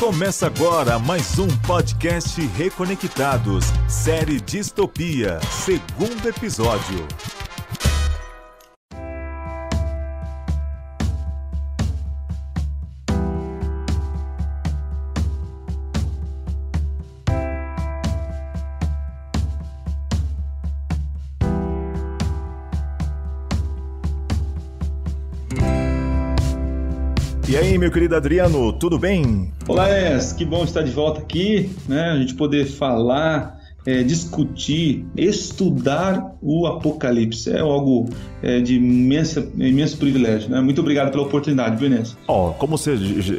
Começa agora mais um podcast Reconectados, série Distopia, segundo episódio. E aí, meu querido Adriano, tudo bem? Olá, que bom estar de volta aqui, né? A gente poder falar, discutir, estudar o Apocalipse. É algo de imenso privilégio, né? Muito obrigado pela oportunidade, Vinícius. Como você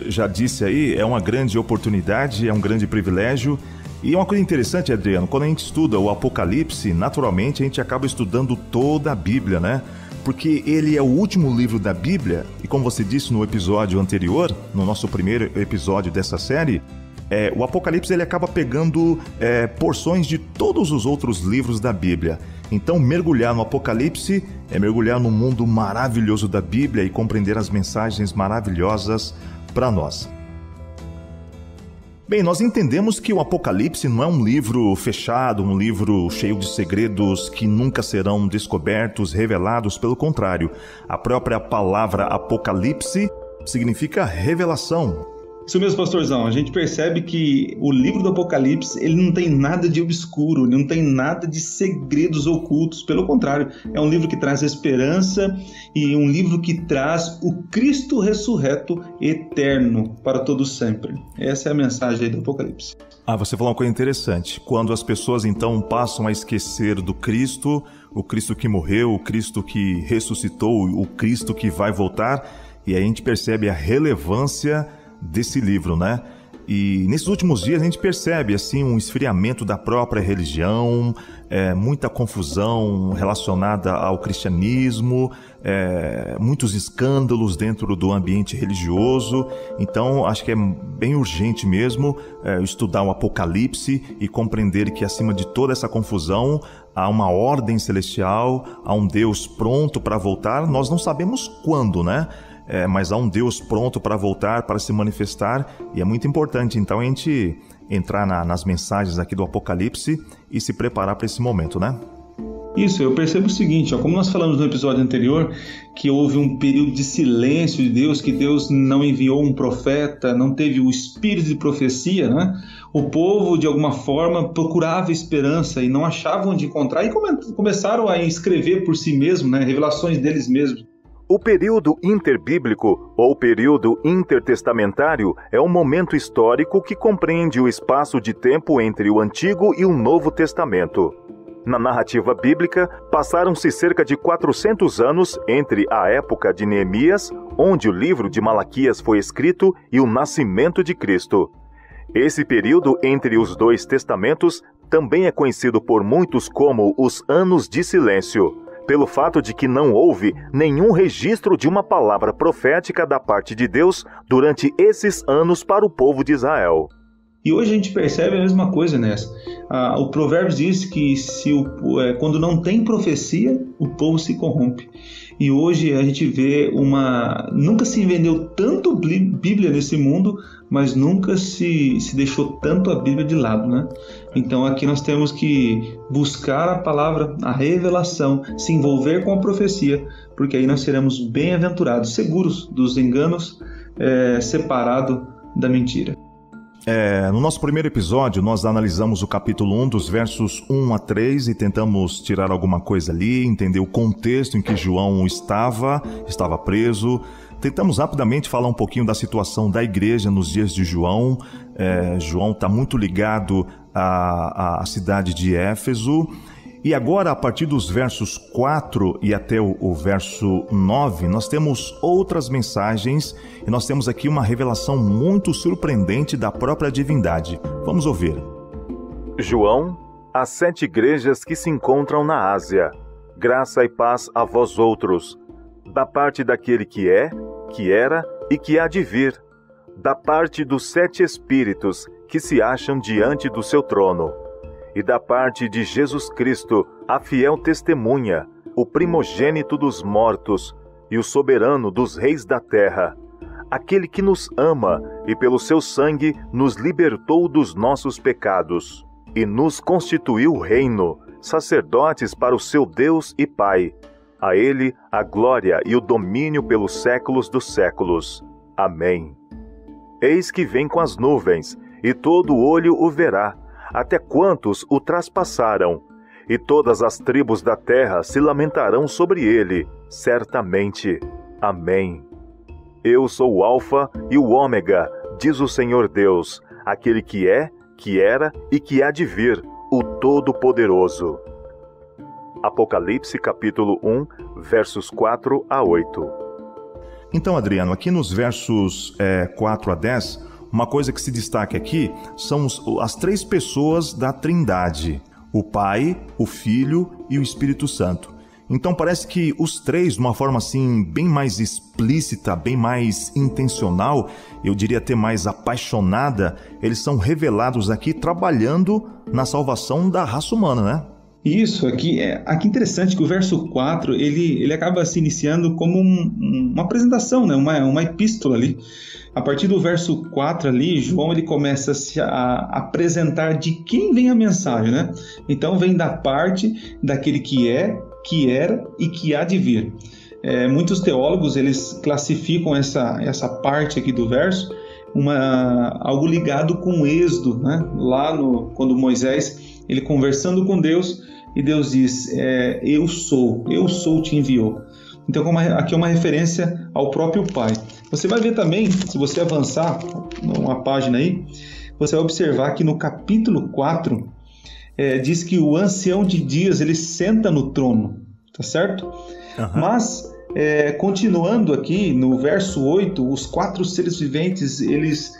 já disse aí, é uma grande oportunidade, é um grande privilégio. E uma coisa interessante, Adriano, quando a gente estuda o Apocalipse, naturalmente a gente acaba estudando toda a Bíblia, né? Porque ele é o último livro da Bíblia, e como você disse no episódio anterior, no nosso primeiro episódio dessa série, o Apocalipse ele acaba pegando porções de todos os outros livros da Bíblia. Então, mergulhar no Apocalipse é mergulhar no mundo maravilhoso da Bíblia e compreender as mensagens maravilhosas para nós. Bem, nós entendemos que o Apocalipse não é um livro fechado, um livro cheio de segredos que nunca serão descobertos, revelados. Pelo contrário, a própria palavra Apocalipse significa revelação. Isso mesmo, pastorzão. A gente percebe que o livro do Apocalipse ele não tem nada de obscuro, não tem nada de segredos ocultos. Pelo contrário, é um livro que traz esperança e um livro que traz o Cristo ressurreto eterno para todos sempre. Essa é a mensagem aí do Apocalipse. Você falou uma coisa interessante. Quando as pessoas então passam a esquecer do Cristo, o Cristo que morreu, o Cristo que ressuscitou, o Cristo que vai voltar, e aí a gente percebe a relevância desse livro, né? E nesses últimos dias a gente percebe assim um esfriamento da própria religião, muita confusão relacionada ao cristianismo, muitos escândalos dentro do ambiente religioso. Então acho que é bem urgente mesmo estudar o Apocalipse e compreender que acima de toda essa confusão há uma ordem celestial, há um Deus pronto para voltar. Nós não sabemos quando, né? Mas há um Deus pronto para voltar, para se manifestar, e é muito importante então a gente entrar nas mensagens aqui do Apocalipse e se preparar para esse momento, né? Isso, eu percebo o seguinte, como nós falamos no episódio anterior, que houve um período de silêncio de Deus, que Deus não enviou um profeta, não teve o espírito de profecia, né? O povo, de alguma forma, procurava esperança e não achava onde encontrar, e começaram a escrever por si mesmos, né? Revelações deles mesmos. O período interbíblico, ou período intertestamentário, é um momento histórico que compreende o espaço de tempo entre o Antigo e o Novo Testamento. Na narrativa bíblica, passaram-se cerca de 400 anos entre a época de Neemias, onde o livro de Malaquias foi escrito, e o nascimento de Cristo. Esse período entre os dois testamentos também é conhecido por muitos como os Anos de Silêncio, pelo fato de que não houve nenhum registro de uma palavra profética da parte de Deus durante esses anos para o povo de Israel. E hoje a gente percebe a mesma coisa nessa. O Provérbios diz que quando não tem profecia, o povo se corrompe. E hoje a gente vê nunca se vendeu tanto Bíblia nesse mundo, mas nunca se deixou tanto a Bíblia de lado, né? Então aqui nós temos que buscar a palavra, a revelação, se envolver com a profecia, porque aí nós seremos bem-aventurados, seguros dos enganos, separado da mentira. No nosso primeiro episódio, nós analisamos o capítulo 1, dos versos 1 a 3, e tentamos tirar alguma coisa ali, entender o contexto em que João estava preso. Tentamos rapidamente falar um pouquinho da situação da igreja nos dias de João. João está muito ligado à cidade de Éfeso. E agora, a partir dos versos 4 e até o verso 9, nós temos outras mensagens e nós temos aqui uma revelação muito surpreendente da própria divindade. Vamos ouvir. João, às 7 igrejas que se encontram na Ásia, graça e paz a vós outros, da parte daquele que é, que era e que há de vir, da parte dos 7 Espíritos que se acham diante do seu trono, e da parte de Jesus Cristo, a fiel testemunha, o primogênito dos mortos e o soberano dos reis da terra, aquele que nos ama e pelo seu sangue nos libertou dos nossos pecados e nos constituiu reino, sacerdotes para o seu Deus e Pai. A ele a glória e o domínio pelos séculos dos séculos. Amém. Eis que vem com as nuvens, e todo olho o verá, até quantos o traspassaram, e todas as tribos da terra se lamentarão sobre ele, certamente. Amém. Eu sou o Alfa e o Ômega, diz o Senhor Deus, aquele que é, que era e que há de vir, o Todo-Poderoso. Apocalipse capítulo 1, versos 4 a 8. Então, Adriano, aqui nos versos 4 a 10, uma coisa que se destaca aqui são as três pessoas da Trindade: o Pai, o Filho e o Espírito Santo. Então parece que os três, de uma forma assim bem mais explícita, bem mais intencional, eu diria até mais apaixonada, eles são revelados aqui trabalhando na salvação da raça humana, né? Isso, aqui interessante que o verso 4, ele acaba se iniciando como uma apresentação, né? uma epístola ali. A partir do verso 4 ali, João ele começa a apresentar de quem vem a mensagem, né? Então vem da parte daquele que é, que era e que há de vir. Muitos teólogos eles classificam essa parte aqui do verso algo ligado com o Êxodo, né? Lá quando Moisés ele conversando com Deus, e Deus diz, eu sou te enviou. Então aqui é uma referência ao próprio Pai. Você vai ver também, se você avançar uma página aí, você vai observar que no capítulo 4, diz que o ancião de dias, ele senta no trono, tá certo? Uhum. Mas, continuando aqui, no verso 8, os 4 seres viventes, eles,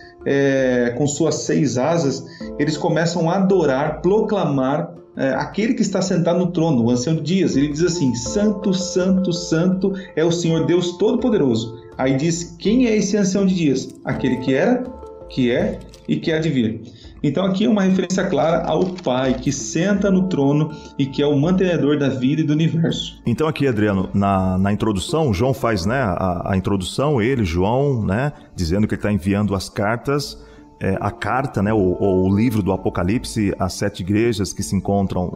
com suas 6 asas, eles começam a adorar, proclamar aquele que está sentado no trono, o ancião de dias. Ele diz assim, santo, santo, santo é o Senhor Deus Todo-Poderoso. Aí diz, quem é esse ancião de dias? Aquele que era, que é e que há de vir. Então aqui é uma referência clara ao Pai, que senta no trono e que é o mantenedor da vida e do universo. Então aqui, Adriano, na introdução, João faz, né, a introdução, João, né, dizendo que ele está enviando as cartas, a carta, né, o livro do Apocalipse às 7 igrejas que se encontram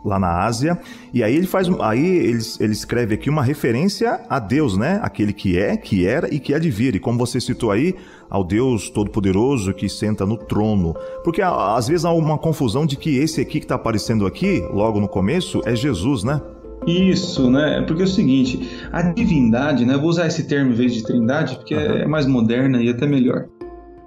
lá na Ásia, e aí ele escreve aqui uma referência a Deus, né, aquele que é, que era e que há de vir, e como você citou aí, ao Deus Todo-Poderoso que senta no trono, porque às vezes há uma confusão de que esse aqui que está aparecendo aqui, logo no começo, é Jesus, né? Isso, né? Porque é o seguinte, a divindade, né? Eu vou usar esse termo em vez de trindade, porque é mais moderna e até melhor.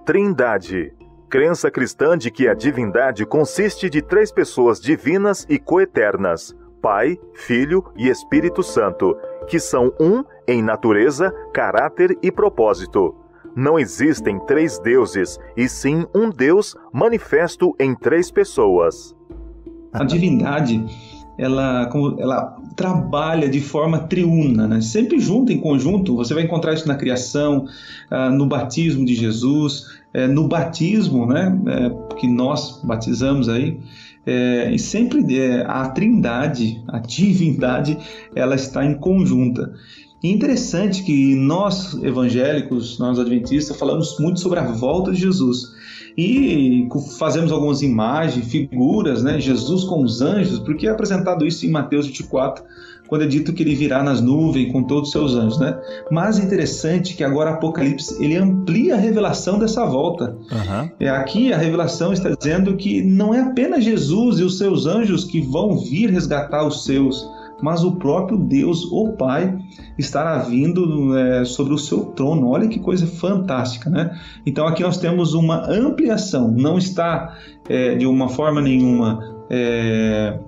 Trindade. Crença cristã de que a divindade consiste de 3 pessoas divinas e coeternas, Pai, Filho e Espírito Santo, que são um em natureza, caráter e propósito. Não existem 3 deuses, e sim um Deus manifesto em 3 pessoas. A divindade, ela trabalha de forma triuna, né? Sempre junto, em conjunto. Você vai encontrar isso na criação, no batismo de Jesus, no batismo, né? Que nós batizamos aí. E sempre a trindade, a divindade, ela está em conjunta. E interessante que nós evangélicos, nós adventistas, falamos muito sobre a volta de Jesus. E fazemos algumas imagens, figuras, né? Jesus com os anjos, porque é apresentado isso em Mateus 24, quando é dito que ele virá nas nuvens com todos os seus anjos, né? Mas é interessante que agora Apocalipse, ele amplia a revelação dessa volta. Uhum. Aqui a revelação está dizendo que não é apenas Jesus e os seus anjos que vão vir resgatar os seus, mas o próprio Deus, o Pai, estará vindo sobre o seu trono. Olha que coisa fantástica, né? Então aqui nós temos uma ampliação, não está de uma forma nenhuma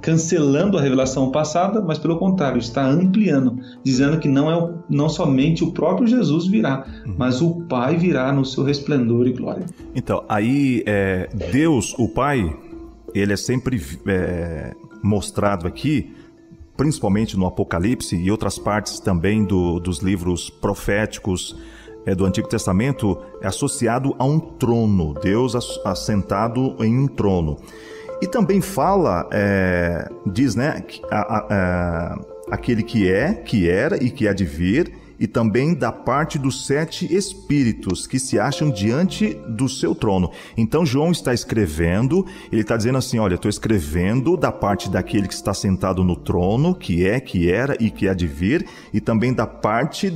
cancelando a revelação passada, mas pelo contrário, está ampliando, dizendo que não somente o próprio Jesus virá, mas o Pai virá no seu resplendor e glória. Então, aí Deus, o Pai, ele é sempre mostrado aqui, principalmente no Apocalipse e outras partes também dos livros proféticos do Antigo Testamento, é associado a um trono, Deus assentado em um trono. E também fala, diz, né, aquele que é, que era e que há de vir, e também da parte dos 7 espíritos que se acham diante do seu trono. Então João está escrevendo, ele está dizendo assim, olha, estou escrevendo da parte daquele que está sentado no trono, que é, que era e que há de vir, e também da parte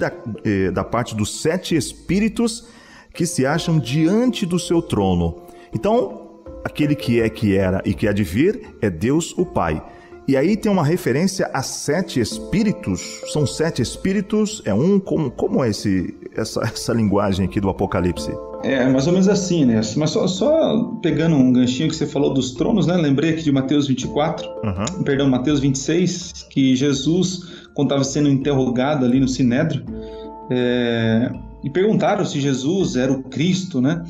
dos 7 espíritos que se acham diante do seu trono. Então, aquele que é, que era e que há de vir é Deus o Pai. E aí tem uma referência a 7 espíritos. São 7 espíritos, é um... Como é essa linguagem aqui do Apocalipse? É mais ou menos assim, né? Mas só pegando um ganchinho que você falou dos tronos, né? Lembrei aqui de Mateus 24, Mateus 26, que Jesus, quando estava sendo interrogado ali no Sinédrio, e perguntaram se Jesus era o Cristo, né?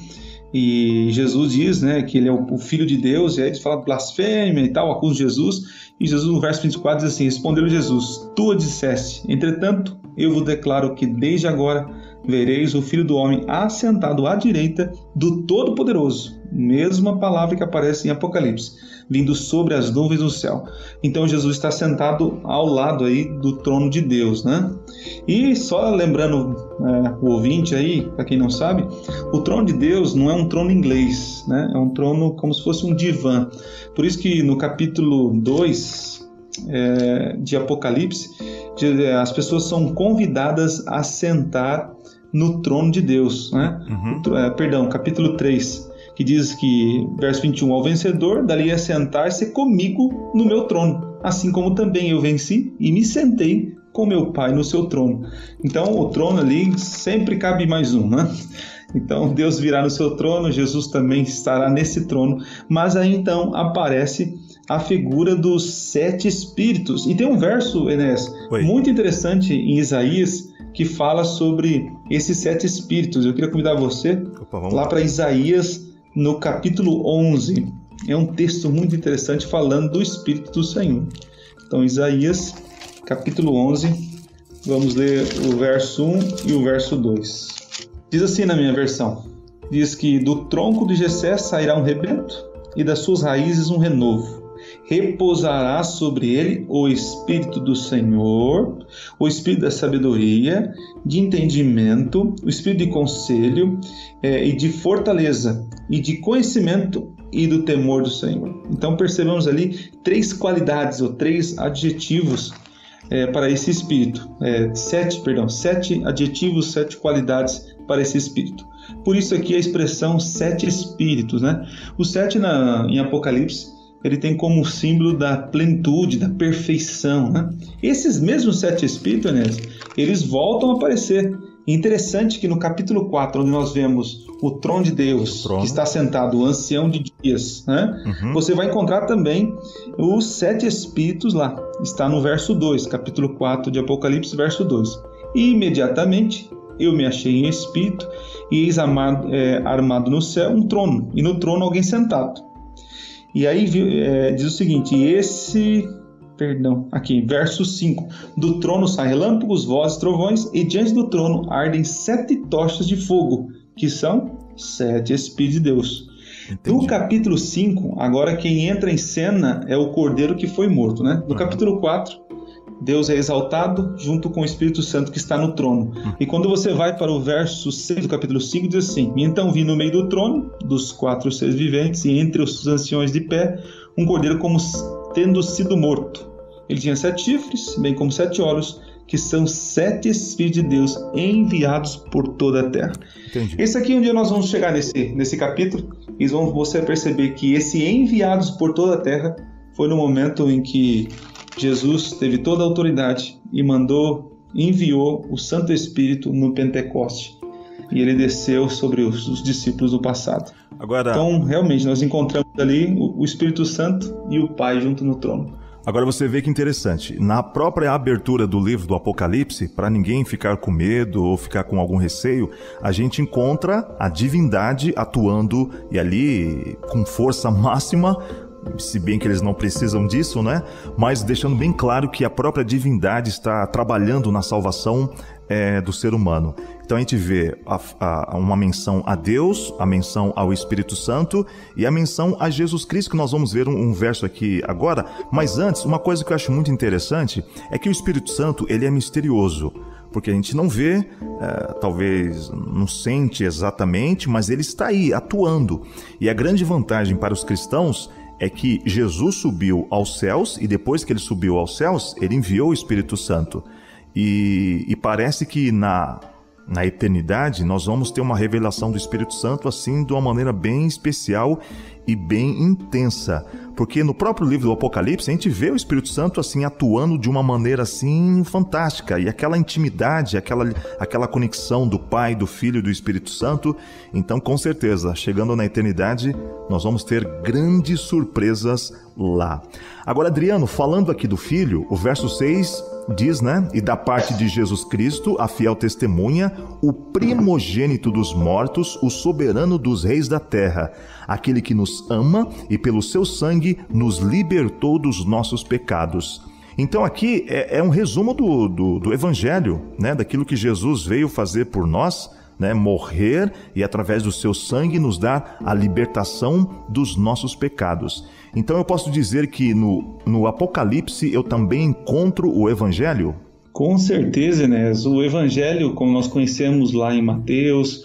E Jesus diz, né, que ele é o Filho de Deus, e aí eles falam blasfêmia e tal, acusam Jesus, e Jesus no verso 24 diz assim, respondeu Jesus, tu a disseste, entretanto eu vos declaro que desde agora vereis o Filho do Homem assentado à direita do Todo-Poderoso, mesma palavra que aparece em Apocalipse, vindo sobre as nuvens do céu. Então Jesus está sentado ao lado aí do trono de Deus, né? E só lembrando o ouvinte aí, para quem não sabe, o trono de Deus não é um trono inglês, né? É um trono como se fosse um divã. Por isso que no capítulo 2 de Apocalipse, as pessoas são convidadas a sentar no trono de Deus, né? Capítulo 3, que diz que, verso 21, ao vencedor, dali a sentar-se comigo no meu trono, assim como também eu venci e me sentei com meu Pai no seu trono. Então, o trono ali sempre cabe mais um, né? Então, Deus virá no seu trono, Jesus também estará nesse trono, mas aí então aparece a figura dos 7 espíritos. E tem um verso, Enéas, muito interessante em Isaías, que fala sobre esses 7 espíritos. Eu queria convidar você lá para Isaías, no capítulo 11. É um texto muito interessante falando do Espírito do Senhor. Então, Isaías, capítulo 11, vamos ler o verso 1 e o verso 2. Diz assim na minha versão, diz que do tronco de Jessé sairá um rebento e das suas raízes um renovo. Repousará sobre ele o Espírito do Senhor, o Espírito da sabedoria, de entendimento, o Espírito de conselho e de fortaleza, e de conhecimento e do temor do Senhor. Então percebemos ali 3 qualidades ou 3 adjetivos para esse Espírito. 7 adjetivos, 7 qualidades para esse Espírito. Por isso aqui a expressão 7 Espíritos, né? O 7 em Apocalipse, ele tem como símbolo da plenitude, da perfeição, né? Esses mesmos 7 espíritos, né, eles voltam a aparecer. Interessante que no capítulo 4, onde nós vemos o trono de Deus, que está sentado, o ancião de dias, né? Você vai encontrar também os 7 espíritos lá. Está no verso 2, capítulo 4 de Apocalipse, verso 2. E imediatamente eu me achei em espírito, e eis armado no céu um trono, e no trono alguém sentado. E aí diz o seguinte, verso 5, do trono saem relâmpagos, vozes, trovões, e diante do trono ardem 7 tochas de fogo, que são 7 Espíritos de Deus. Entendi. No capítulo 5, agora quem entra em cena é o Cordeiro que foi morto, né? No capítulo 4, Deus é exaltado junto com o Espírito Santo que está no trono. E quando você vai para o verso 6 do capítulo 5, diz assim, então vi no meio do trono, dos 4 seres viventes, e entre os anciões de pé, um cordeiro como tendo sido morto. Ele tinha 7 chifres, bem como 7 olhos, que são 7 Espíritos de Deus enviados por toda a terra. Entendi. Esse aqui é onde nós vamos chegar nesse capítulo, e você perceber que esse enviados por toda a terra foi no momento em que Jesus teve toda a autoridade e enviou o Santo Espírito no Pentecoste. E ele desceu sobre os discípulos do passado. Então, realmente, nós encontramos ali o Espírito Santo e o Pai junto no trono. Agora você vê que interessante. Na própria abertura do livro do Apocalipse, para ninguém ficar com medo ou ficar com algum receio, a gente encontra a divindade atuando e ali com força máxima, se bem que eles não precisam disso, né? Mas deixando bem claro que a própria divindade está trabalhando na salvação do ser humano. Então a gente vê uma menção a Deus, a menção ao Espírito Santo e a menção a Jesus Cristo, que nós vamos ver um verso aqui agora. Mas antes, uma coisa que eu acho muito interessante é que o Espírito Santo, ele é misterioso. porque a gente não vê, talvez não sente exatamente, mas ele está aí, atuando. E a grande vantagem para os cristãos é que Jesus subiu aos céus, e depois que ele subiu aos céus, ele enviou o Espírito Santo. E parece que na eternidade nós vamos ter uma revelação do Espírito Santo assim de uma maneira bem especial e bem intensa, porque no próprio livro do Apocalipse a gente vê o Espírito Santo assim atuando de uma maneira assim fantástica, e aquela intimidade, aquela conexão do Pai, do Filho e do Espírito Santo. Então, com certeza, chegando na eternidade, nós vamos ter grandes surpresas lá. Agora, Adriano, falando aqui do Filho, o verso 6 diz, né? E da parte de Jesus Cristo, a fiel testemunha, o primogênito dos mortos, o soberano dos reis da terra, aquele que nos ama e pelo seu sangue nos libertou dos nossos pecados. Então aqui é um resumo do Evangelho, né? Daquilo que Jesus veio fazer por nós, né? Morrer e através do seu sangue nos dar a libertação dos nossos pecados. Então eu posso dizer que no Apocalipse eu também encontro o Evangelho? Com certeza, Enéas. O Evangelho, como nós conhecemos lá em Mateus,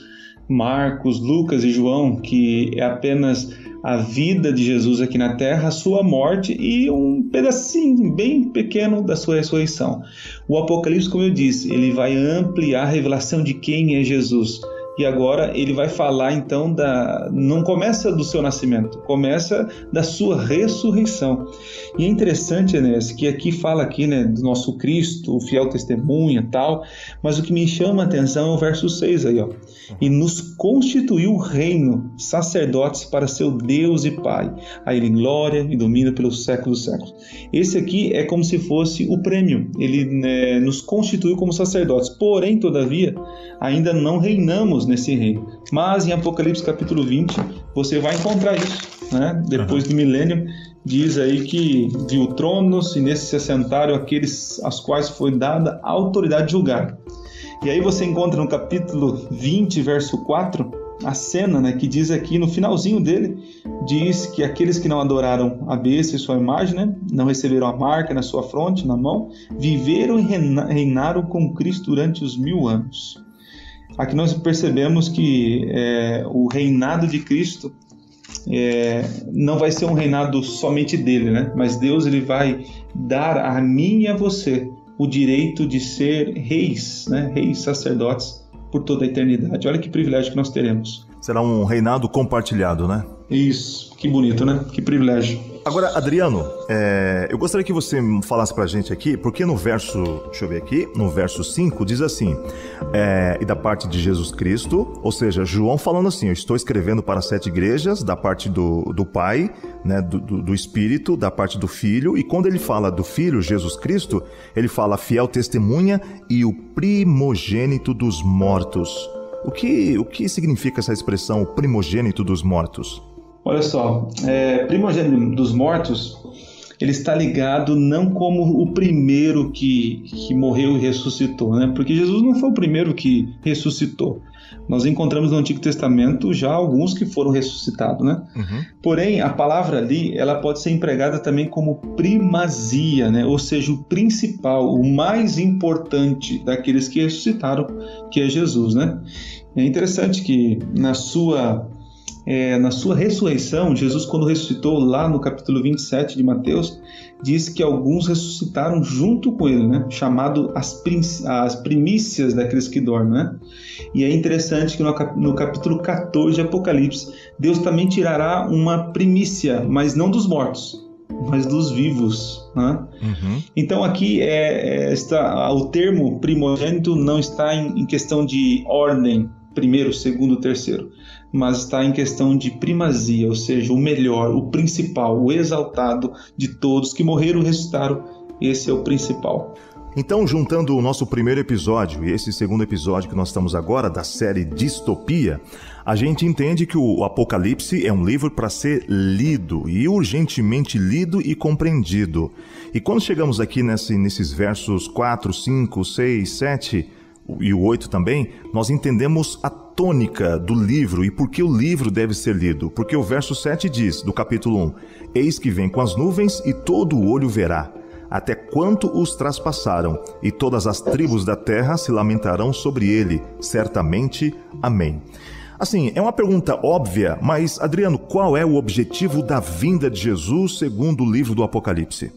Marcos, Lucas e João, que é apenas a vida de Jesus aqui na terra, a sua morte e um pedacinho bem pequeno da sua ressurreição. O Apocalipse, como eu disse, ele vai ampliar a revelação de quem é Jesus. E agora ele vai falar então não começa do seu nascimento, começa da sua ressurreição. E é interessante, Enéas, que aqui fala né, do nosso Cristo, o fiel testemunha e tal, mas o que me chama a atenção é o verso 6 aí, ó. E nos constituiu reino, sacerdotes para seu Deus e Pai, a ele glória e domínio pelos séculos dos séculos. Esse aqui é como se fosse o prêmio, ele nos constituiu como sacerdotes, porém, todavia, ainda não reinamos nesse reino. Mas em Apocalipse capítulo 20, você vai encontrar isso, né? Depois do milênio, diz aí que viu tronos e nesses se assentaram aqueles aos quais foi dada a autoridade de julgar. E aí você encontra no capítulo 20, verso 4, a cena, né, que diz aqui no finalzinho dele, diz que aqueles que não adoraram a besta e sua imagem, né, não receberam a marca na sua fronte, na mão, viveram e reinaram com Cristo durante os 1000 anos. Aqui nós percebemos que o reinado de Cristo não vai ser um reinado somente dele, né? Mas Deus ele vai dar a mim e a você o direito de ser reis, né? Reis sacerdotes por toda a eternidade. Olha que privilégio que nós teremos. Será um reinado compartilhado, né? Isso, que bonito, né? Que privilégio. Agora, Adriano, eu gostaria que você falasse pra gente aqui, porque no verso, deixa eu ver aqui, no verso 5 diz assim, e da parte de Jesus Cristo, ou seja, João falando assim, eu estou escrevendo para 7 igrejas, da parte do Pai, né, do Espírito, da parte do Filho, e quando ele fala do Filho, Jesus Cristo, ele fala fiel testemunha e o primogênito dos mortos. O que significa essa expressão, o primogênito dos mortos? Olha só, primogênito dos mortos, ele está ligado não como o primeiro que morreu e ressuscitou, né? Porque Jesus não foi o primeiro que ressuscitou. Nós encontramos no Antigo Testamento já alguns que foram ressuscitados, né? Uhum. Porém, a palavra ali, ela pode ser empregada também como primazia, né? Ou seja, o principal, o mais importante daqueles que ressuscitaram, que é Jesus, né? É interessante que na sua ressurreição, Jesus, quando ressuscitou lá no capítulo 27 de Mateus, diz que alguns ressuscitaram junto com ele, né? Chamado as primícias daqueles que dormem, né? E é interessante que no capítulo 14 de Apocalipse, Deus também tirará uma primícia, mas não dos mortos, mas dos vivos, né? Uhum. Então aqui o termo primogênito não está em questão de ordem, primeiro, segundo, terceiro, mas está em questão de primazia, ou seja, o melhor, o principal, o exaltado de todos que morreram e ressuscitaram. Esse é o principal. Então, juntando o nosso primeiro episódio e esse segundo episódio que nós estamos agora, da série Distopia, a gente entende que o Apocalipse é um livro para ser lido, e urgentemente lido e compreendido. E quando chegamos aqui nesses versos 4, 5, 6, 7... e o 8 também, nós entendemos a tônica do livro e por que o livro deve ser lido. Porque o verso 7 diz, do capítulo 1, eis que vem com as nuvens e todo o olho verá. até quanto os traspassaram, e todas as tribos da terra se lamentarão sobre ele, certamente. Amém. Assim, é uma pergunta óbvia, mas, Adriano, qual é o objetivo da vinda de Jesus segundo o livro do Apocalipse?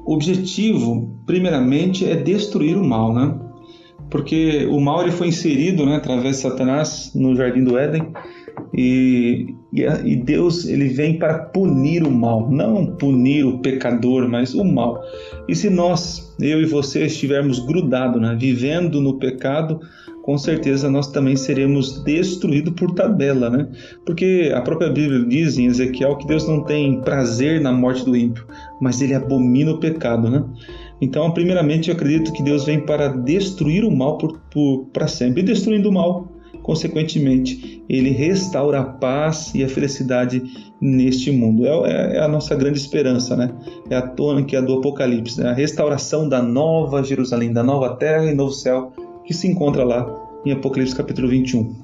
O objetivo, primeiramente, é destruir o mal, né? Porque o mal ele foi inserido, né, através de Satanás no Jardim do Éden, e Deus ele vem para punir o mal, não punir o pecador, mas o mal. E se nós, eu e você, estivermos grudados, né, vivendo no pecado, com certeza nós também seremos destruídos por tabela, né? Porque a própria Bíblia diz em Ezequiel que Deus não tem prazer na morte do ímpio, mas ele abomina o pecado, né? Então, primeiramente, eu acredito que Deus vem para destruir o mal para sempre. E destruindo o mal, consequentemente, ele restaura a paz e a felicidade neste mundo. É a nossa grande esperança, né? É a tônica do Apocalipse, né? A restauração da nova Jerusalém, da nova terra e novo céu, que se encontra lá em Apocalipse capítulo 21.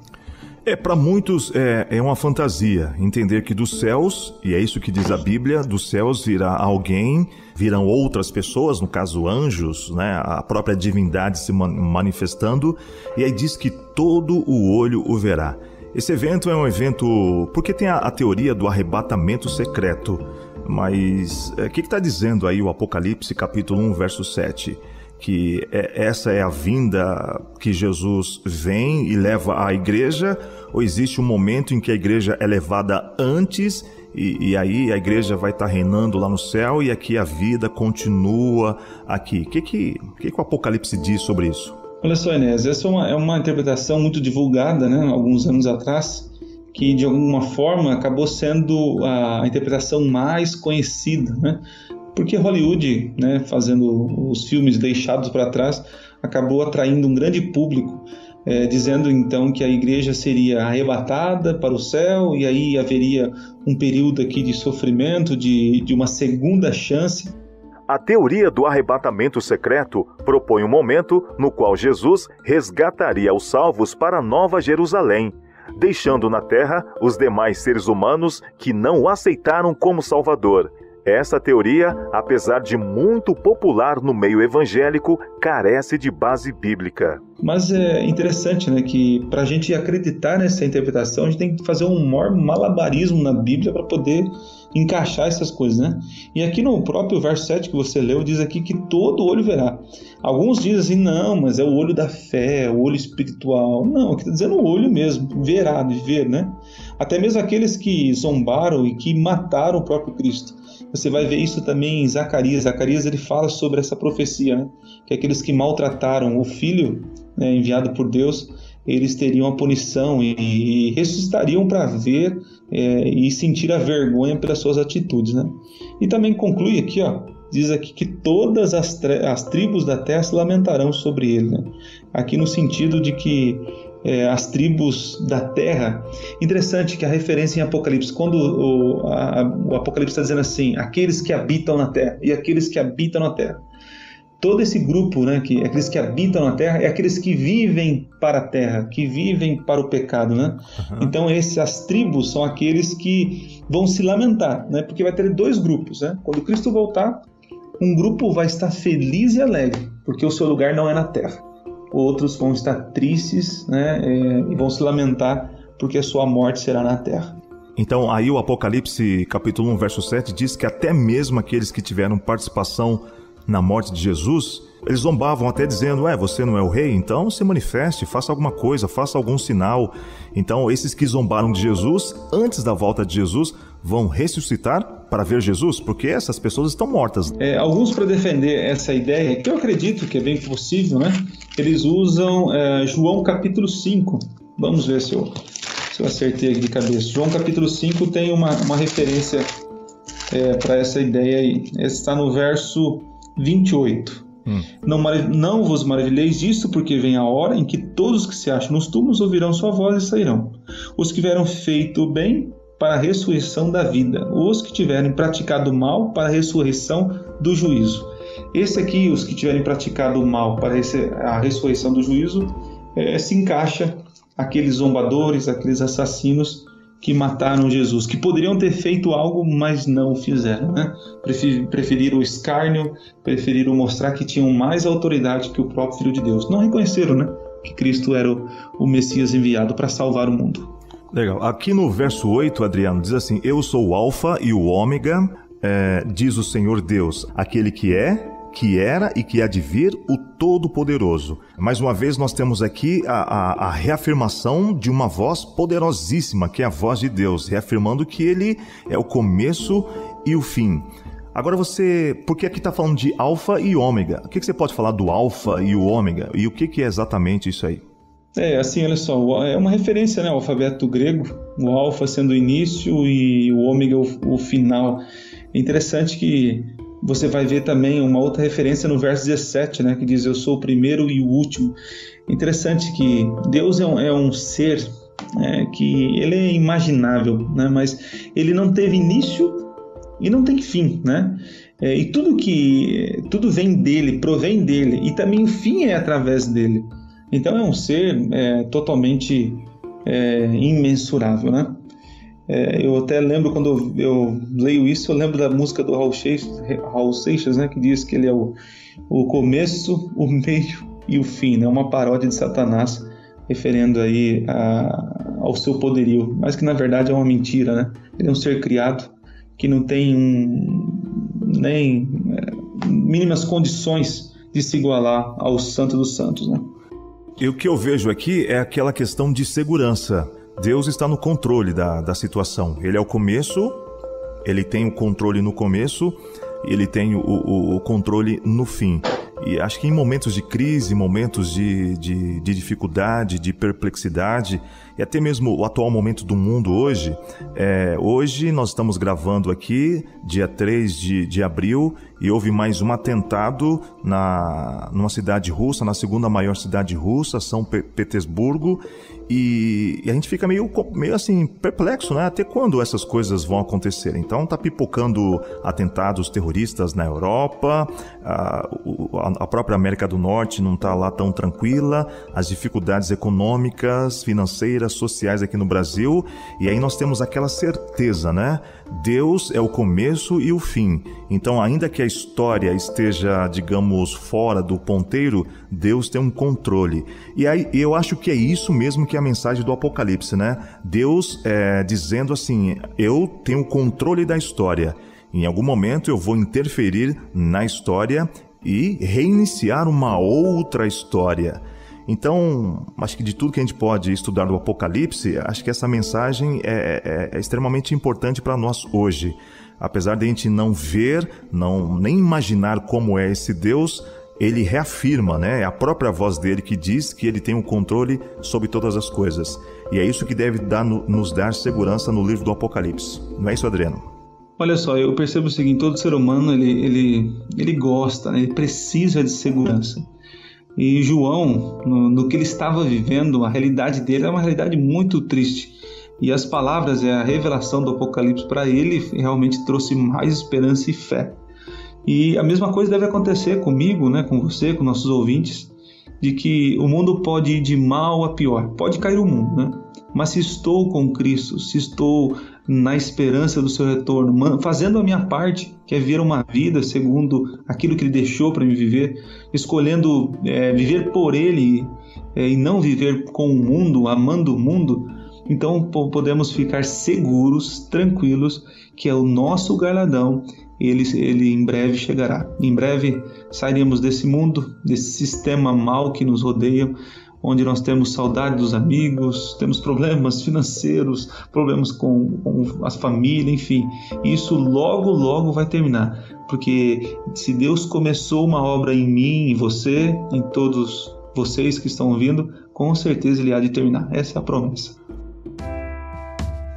Para muitos é uma fantasia entender que dos céus, e é isso que diz a Bíblia, dos céus virá alguém, virão outras pessoas, no caso anjos, né, a própria divindade se manifestando, e aí diz que todo o olho o verá. Esse evento é um evento, porque tem a teoria do arrebatamento secreto, mas o que está dizendo aí o Apocalipse capítulo 1, verso 7? Que essa é a vinda que Jesus vem e leva a igreja, ou existe um momento em que a igreja é levada antes e aí a igreja vai estar reinando lá no céu e aqui a vida continua aqui? O que o Apocalipse diz sobre isso? Olha só, Enéas, essa é uma interpretação muito divulgada, né, alguns anos atrás, que de alguma forma acabou sendo a interpretação mais conhecida, né? Porque Hollywood, né, fazendo os filmes deixados para trás, acabou atraindo um grande público, dizendo então que a igreja seria arrebatada para o céu e aí haveria um período aqui de sofrimento, de uma segunda chance. A teoria do arrebatamento secreto propõe um momento no qual Jesus resgataria os salvos para a Nova Jerusalém, deixando na terra os demais seres humanos que não o aceitaram como Salvador. Essa teoria, apesar de muito popular no meio evangélico, carece de base bíblica. Mas é interessante, né, que para a gente acreditar nessa interpretação, a gente tem que fazer um maior malabarismo na Bíblia para poder encaixar essas coisas, né? E aqui no próprio verso 7 que você leu, diz aqui que todo olho verá. Alguns dizem assim, não, mas é o olho da fé, o olho espiritual. Não, aqui está dizendo o olho mesmo, verá, de ver, né? Até mesmo aqueles que zombaram e que mataram o próprio Cristo. Você vai ver isso também em Zacarias. Zacarias ele fala sobre essa profecia, né? Que aqueles que maltrataram o filho, né, enviado por Deus, eles teriam a punição e ressuscitariam para ver e sentir a vergonha pelas suas atitudes, né? E também conclui aqui, ó, diz aqui que todas as tribos da terra se lamentarão sobre ele, né? Aqui no sentido de que as tribos da terra. Interessante que a referência em Apocalipse, quando o Apocalipse está dizendo assim, aqueles que habitam na terra e aqueles que habitam na terra. Todo esse grupo, né, que aqueles que habitam na terra, é aqueles que vivem para a terra, que vivem para o pecado, né? Uhum. Então as tribos são aqueles que vão se lamentar, né? Porque vai ter dois grupos, né? Quando Cristo voltar, um grupo vai estar feliz e alegre, porque o seu lugar não é na terra. Outros vão estar tristes, né, e vão se lamentar porque a sua morte será na terra. Então aí o Apocalipse capítulo 1 verso 7 diz que até mesmo aqueles que tiveram participação na morte de Jesus, eles zombavam até dizendo, você não é o rei? Então se manifeste, faça alguma coisa, faça algum sinal. Então esses que zombaram de Jesus, antes da volta de Jesus, vão ressuscitar para ver Jesus, porque essas pessoas estão mortas. Alguns, para defender essa ideia, que eu acredito que é bem possível, né? Eles usam João capítulo 5. Vamos ver se eu acertei aqui de cabeça. João capítulo 5 tem uma referência para essa ideia aí. Esse está no verso 28. Não vos maravilheis disso, porque vem a hora em que todos que se acham nos túmulos ouvirão sua voz e sairão. Os que tiveram feito o bem, para a ressurreição da vida. Os que tiverem praticado o mal, para a ressurreição do juízo. Esse aqui, os que tiverem praticado o mal para a ressurreição do juízo, se encaixa aqueles zombadores, aqueles assassinos que mataram Jesus, que poderiam ter feito algo, mas não fizeram, né? Preferiram o escárnio, preferiram mostrar que tinham mais autoridade que o próprio Filho de Deus. Não reconheceram, né, que Cristo era o Messias enviado para salvar o mundo. Legal. Aqui no verso 8, Adriano, diz assim: eu sou o Alfa e o Ômega, diz o Senhor Deus, aquele que é, que era e que há de vir, o Todo-Poderoso. Mais uma vez nós temos aqui a reafirmação de uma voz poderosíssima, que é a voz de Deus, reafirmando que Ele é o começo e o fim. Agora porque aqui está falando de Alfa e Ômega, o que você pode falar do Alfa e o Ômega? E o que é exatamente isso aí? Assim, olha só, é uma referência, né, ao alfabeto grego, o Alfa sendo o início e o Ômega o final. É interessante que você vai ver também uma outra referência no verso 17, né, que diz: eu sou o primeiro e o último. Interessante que Deus é um ser que ele é imaginável, né, mas ele não teve início e não tem fim, né? E tudo vem dele, provém dele, e também o fim é através dele. Então é um ser totalmente imensurável, né? Eu até lembro, quando eu leio isso, eu lembro da música do Raul Seixas, né, que diz que ele é o começo, o meio e o fim, né? Uma paródia de Satanás, referendo aí ao seu poderio, mas que na verdade é uma mentira, né? Ele é um ser criado que não tem nem mínimas condições de se igualar ao Santo dos Santos, né? E o que eu vejo aqui é aquela questão de segurança. Deus está no controle da situação. Ele é o começo, ele tem o controle no começo, ele tem o controle no fim. E acho que em momentos de crise, momentos de dificuldade, de perplexidade, e até mesmo o atual momento do mundo hoje, hoje nós estamos gravando aqui, dia 3 de abril, e houve mais um atentado numa cidade russa, na segunda maior cidade russa, São Petersburgo, e a gente fica meio assim, perplexo, né? Até quando essas coisas vão acontecer? Então tá pipocando atentados terroristas na Europa, a própria América do Norte não está lá tão tranquila, as dificuldades econômicas, financeiras, sociais aqui no Brasil, e aí nós temos aquela certeza, né? Deus é o começo e o fim. Então, ainda que a história esteja, digamos, fora do ponteiro, Deus tem um controle. E aí eu acho que é isso mesmo que é a mensagem do Apocalipse, né? Deus dizendo assim: eu tenho o controle da história. Em algum momento eu vou interferir na história e reiniciar uma outra história. Então, acho que de tudo que a gente pode estudar do Apocalipse, acho que essa mensagem é extremamente importante para nós hoje. Apesar de a gente não ver, nem imaginar como é esse Deus, ele reafirma, né? É a própria voz dele que diz que ele tem o controle sobre todas as coisas. E é isso que deve nos dar segurança no livro do Apocalipse. Não é isso, Adriano? Olha só, eu percebo o seguinte: todo ser humano ele gosta, né? Ele precisa de segurança. E João, no que ele estava vivendo, a realidade dele é uma realidade muito triste. E as palavras, a revelação do Apocalipse para ele realmente trouxe mais esperança e fé. E a mesma coisa deve acontecer comigo, né, com você, com nossos ouvintes, de que o mundo pode ir de mal a pior, pode cair o mundo, né? Mas se estou com Cristo, se estou na esperança do seu retorno, fazendo a minha parte, que é viver uma vida segundo aquilo que Ele deixou para me viver, escolhendo viver por Ele e não viver com o mundo, amando o mundo, então podemos ficar seguros, tranquilos, que é o nosso galardão. Ele em breve chegará. Em breve sairemos desse mundo, desse sistema mau que nos rodeia, onde nós temos saudade dos amigos, temos problemas financeiros, problemas com as famílias, enfim. Isso logo vai terminar, porque se Deus começou uma obra em mim, em você, em todos vocês que estão ouvindo, com certeza Ele há de terminar. Essa é a promessa.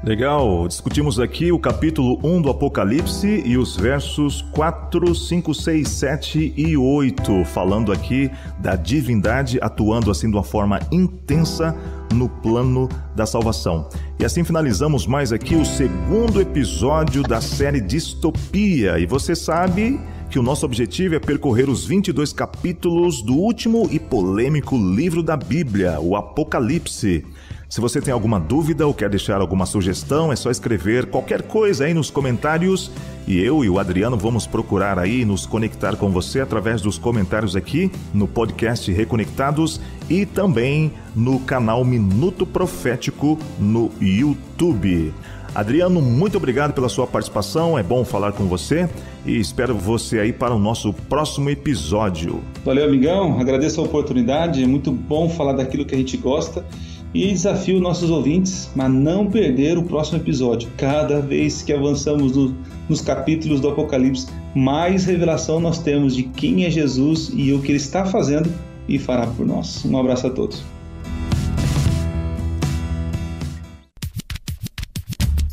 Legal, discutimos aqui o capítulo 1 do Apocalipse e os versos 4, 5, 6, 7 e 8, falando aqui da divindade atuando assim de uma forma intensa no plano da salvação. E assim finalizamos mais aqui o segundo episódio da série Distopia. E você sabe que o nosso objetivo é percorrer os 22 capítulos do último e polêmico livro da Bíblia, o Apocalipse. Se você tem alguma dúvida ou quer deixar alguma sugestão, é só escrever qualquer coisa aí nos comentários e eu e o Adriano vamos procurar aí nos conectar com você através dos comentários aqui no podcast Reconectados e também no canal Minuto Profético no YouTube. Adriano, muito obrigado pela sua participação, é bom falar com você e espero você aí para o nosso próximo episódio. Valeu, amigão, agradeço a oportunidade, é muito bom falar daquilo que a gente gosta e desafio nossos ouvintes a não perder o próximo episódio. Cada vez que avançamos nos capítulos do Apocalipse, mais revelação nós temos de quem é Jesus e o que Ele está fazendo e fará por nós. Um abraço a todos.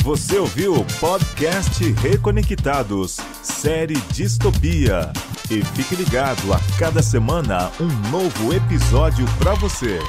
Você ouviu o podcast Reconectados, série Distopia. E fique ligado, a cada semana um novo episódio para você.